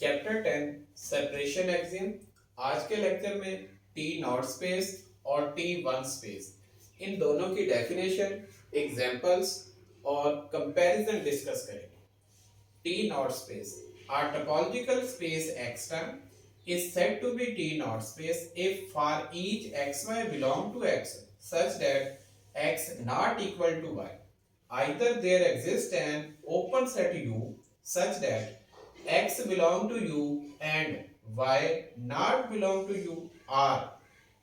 Chapter 10 separation axiom. आज के lecture में टी नॉट स्पेस और टी वन स्पेस इन दोनों की डेफिनेशन, एग्जांपल्स और कंपैरिजन डिस्कस करेंगे। T naught space. A topological space xtra is said to be T naught space if for each xy belong to x such that x not equal to y. Either there exists an open set U such that x belong to U and y not belong to U, or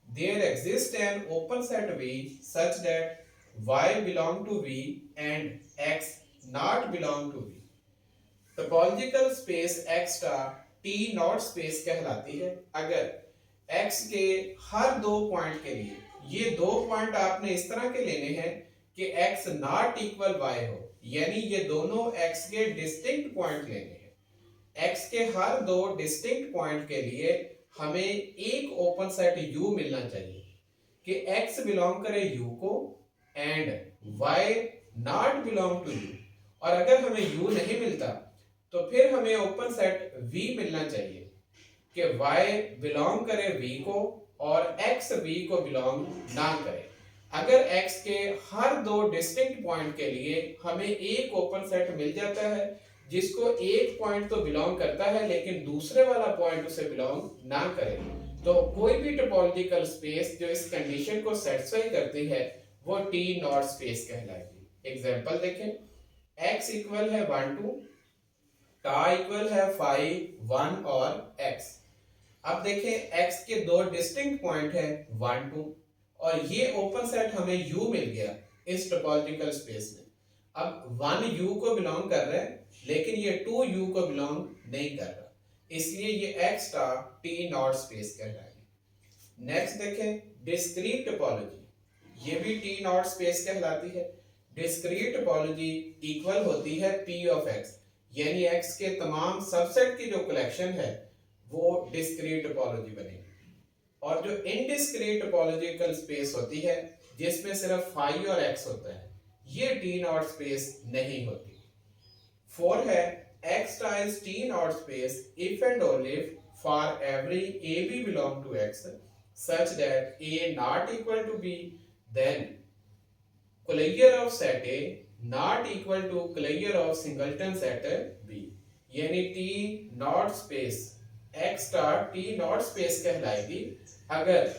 there exists an open set V such that y belong to V and x not belong to V. Topological space extra T not space कहलाती है अगर x के हर दो point के लिए, ये दो point आपने इस तरह के लेने हैं कि x नॉट इक्वल y हो, यानी ये दोनों x के डिस्टिंक्ट पॉइंट लेने हैं। x के हर दो डिस्टिंक्ट पॉइंट के लिए हमें एक ओपन सेट u मिलना चाहिए कि x बिलोंग करे u को and y not belong to u। और अगर हमें u नहीं मिलता तो फिर हमें ओपन सेट V मिलना चाहिए कि Y बिलोंग करे V को और X V को बिलोंग ना करे। अगर X के हर दो डिस्टिंक्ट पॉइंट के लिए हमें एक ओपन सेट मिल जाता है जिसको एक पॉइंट तो बिलोंग करता है लेकिन दूसरे वाला पॉइंट उसे बिलोंग ना करे, तो कोई भी टोपोलॉजिकल स्पेस जो इस कंडीशन को सेटिस्फाई करती है वो टी नॉट स्पेस कहलाएगी। एग्जांपल देखें, X इक्वल है 1 2, टा इक्वल है 5 1 और x। अब देखें x के दो डिस्टिंक्ट पॉइंट है 1 2 और ये ओपन सेट हमें u मिल गया इस टोपोलॉजिकल स्पेस में। अब 1 u को बिलोंग कर रहा है लेकिन ये 2 u को बिलोंग नहीं कर रहा, इसलिए ये x star T not space कहलाएगी। नेक्स्ट देखें डिस्क्रीट टोपोलॉजी, ये भी टी नॉट स्पेस कहलाती है। डिस्क्रीट टोपोलॉजी इक्वल होती है p ऑफ x, यानी x के तमाम सबसेट की जो कलेक्शन है वो डिस्क्रीट टोपोलॉजी बनेगी। और जो इनडिस्क्रीट टोपोलॉजिकल स्पेस होती है जिसमें सिर्फ फाई और x होता है, ये टी नॉट स्पेस नहीं होती। 4 है x times T not space if and only for every a b belong to x such that a not equal to b, then Collier of set A not equal to Collier of singleton set B, यानी T not space X star T not space कहलाएगी अगर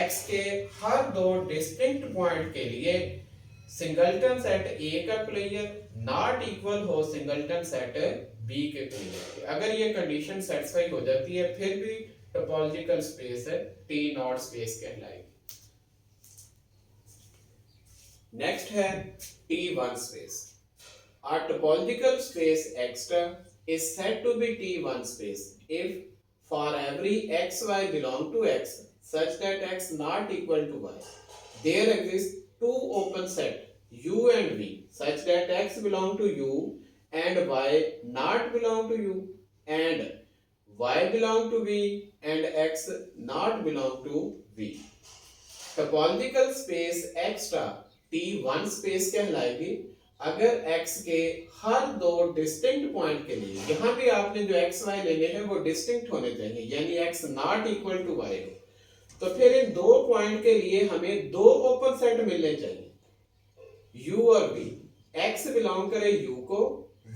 X के हर दो distinct point के लिए singleton set A का Collier not equal हो singleton set B के Collier। अगर ये कंडीशन सेटिस्फाई हो जाती है फिर भी topological space T not space कहलाएगी। नेक्स्ट है T1 space. A topological space extra is said to be T1 space if for every xy belong to x such that x not equal to y, there exist two open set u and v such that x belong to u and y not belong to u and y belong to v and x not belong to v. Topological space extra T1 space कहलाएगी अगर x के हर दो distinct point के लिए, यहां भी आपने जो x y लेने हैं वो डिस्टिंक्ट होने चाहिए, यानी x not equal to y हो, तो फिर इन दो पॉइंट के लिए हमें दो ओपन सेट मिलने चाहिए u और v। x बिलोंग करे u को,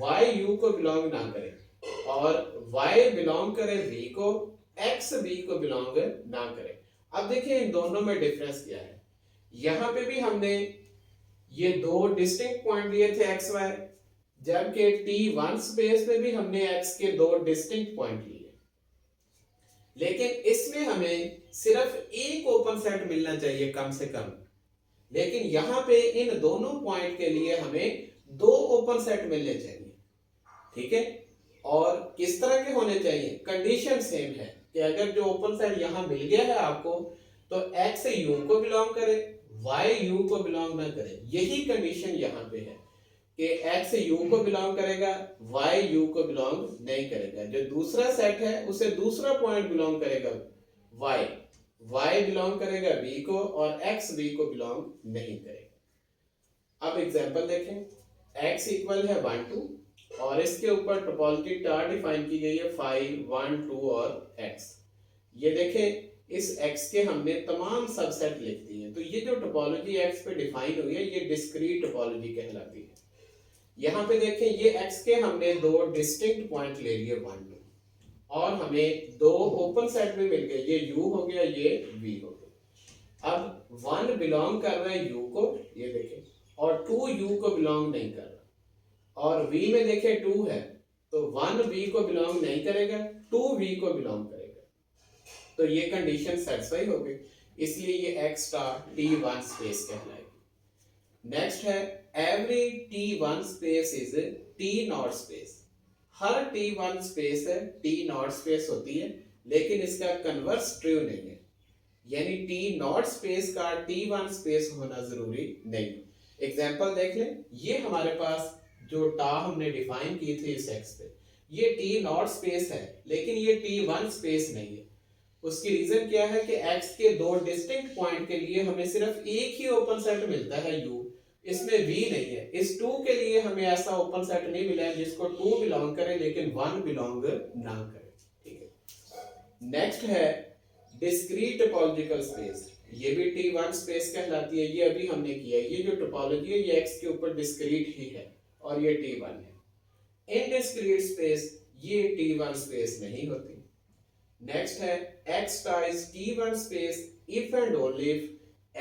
y u को बिलोंग ना करे, और y बिलोंग करे v को, x v को बिलोंग ना करे। अब देखिए इन दोनों में डिफरेंस क्या है। यहां पे भी हमने ये दो डिस्टिंक्ट पॉइंट लिए थे एक्स वाई, जबकि T1 स्पेस में भी हमने x के दो डिस्टिंक्ट पॉइंट लिए, लेकिन इसमें हमें सिर्फ एक ओपन सेट मिलना चाहिए कम से कम, लेकिन यहां पे इन दोनों पॉइंट के लिए हमें दो ओपन सेट मिलने चाहिए। ठीक है, और किस तरह के होने चाहिए? कंडीशन सेम है कि अगर जो ओपन सेट यहां मिल गया है आपको तो x u को बिलोंग करे, y u को बिलोंग ना करे। यही कंडीशन यहाँ पे है कि x u को बिलोंग करेगा, y u को बिलोंग नहीं करेगा। जो दूसरा सेट है उसे दूसरा पॉइंट बिलोंग करेगा y बिलोंग करेगा v को और x v को बिलोंग नहीं करेगा। अब एग्जांपल देखें, x इक्वल है 1 2 और इसके ऊपर टोपोलॉजी टार डिफाइन की गई है 5, 1, 2 और x। ये देखें इस x के हमने तमाम सबसेट लिख दिए हैं। तो ये जो टोपोलॉजी x पे डिफाइन हुई है ये डिस्क्रीट टोपोलॉजी कहलाती है। यहाँ पे देखें ये x के हमने दो डिस्टिंक्ट पॉइंट ले लिए 1, 2 और हमें दो ओपन सेट भी मिल गए, ये u हो गया, ये v हो गया। अब 1 बिलोंग कर रहा है u को, ये देखें, और 2 u को बिलोंग नहीं कर रहा। और v में देखें 2 है तो 1 v को बिलोंग नहीं करेगा, 2 v को बिलोंग करेगा। तो ये कंडीशन सेटिस्फाई हो गई, इसलिए ये x स्टार T1 स्पेस कहलाएगी। नेक्स्ट है every T1 space is T not space. हर T1 स्पेस है T नॉट स्पेस होती है, लेकिन इसका कन्वर्स ट्रू नहीं है, यानी T नॉट स्पेस का T1 स्पेस होना जरूरी नहीं। एग्जांपल देख लें, ये हमारे पास जो टा हमने डिफाइन की थी इस x पे, ये T नॉट स्पेस है लेकिन ये T1 स्पेस नहीं है। उसकी रीजन क्या है कि x के दो डिस्टिंक्ट पॉइंट के लिए हमें सिर्फ एक ही ओपन सेट मिलता है u, इसमें v नहीं है। इस 2 के लिए हमें ऐसा ओपन सेट नहीं मिला है जिसको 2 बिलोंग करे लेकिन 1 बिलोंग ना करे। ठीक है, नेक्स्ट है डिस्क्रीट टोपोलॉजिकल स्पेस। ये भी T1 स्पेस कहलाती है, ये अभी हमने किया है। ये जो टोपोलॉजी है ये x के ऊपर डिस्क्रीट ही है और ये T1 है। इनडिस्क्रीट स्पेस ये T1 स्पेस नहीं होती। नेक्स्ट है x ties T1 space if and only if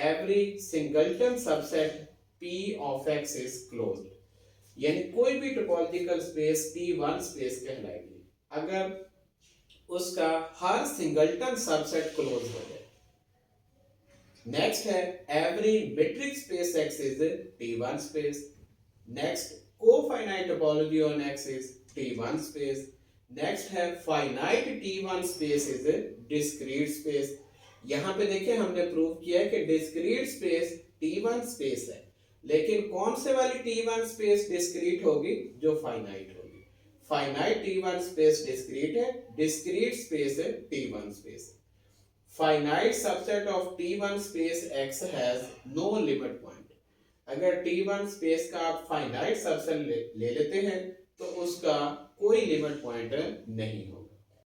every singleton subset P of x is closed। यानी कोई भी टोपोलॉजिकल स्पेस T1 स्पेस कहलाएगी अगर उसका हर सिंगलटन सबसेट क्लोज हो जाए। नेक्स्ट है every metric space x is T1 space। Next cofinite topology on x is T1 space। Next है finite T1 space is discrete space. यहाँ पे देखिए हमने प्रूव किया है कि डिस्क्रीट स्पेस T1 स्पेस है, लेकिन कौन से वाली T1 स्पेस डिस्क्रीट होगी? जो फाइनाइट होगी। फाइनाइट T1 स्पेस डिस्क्रीट है, डिस्क्रीट स्पेस है T1 space. Finite subset of T1 space x has no limit point. अगर T1 स्पेस का आप फाइनाइट सबसेट ले लेते हैं तो उसका कोई लिमिट पॉइंट नहीं होगा।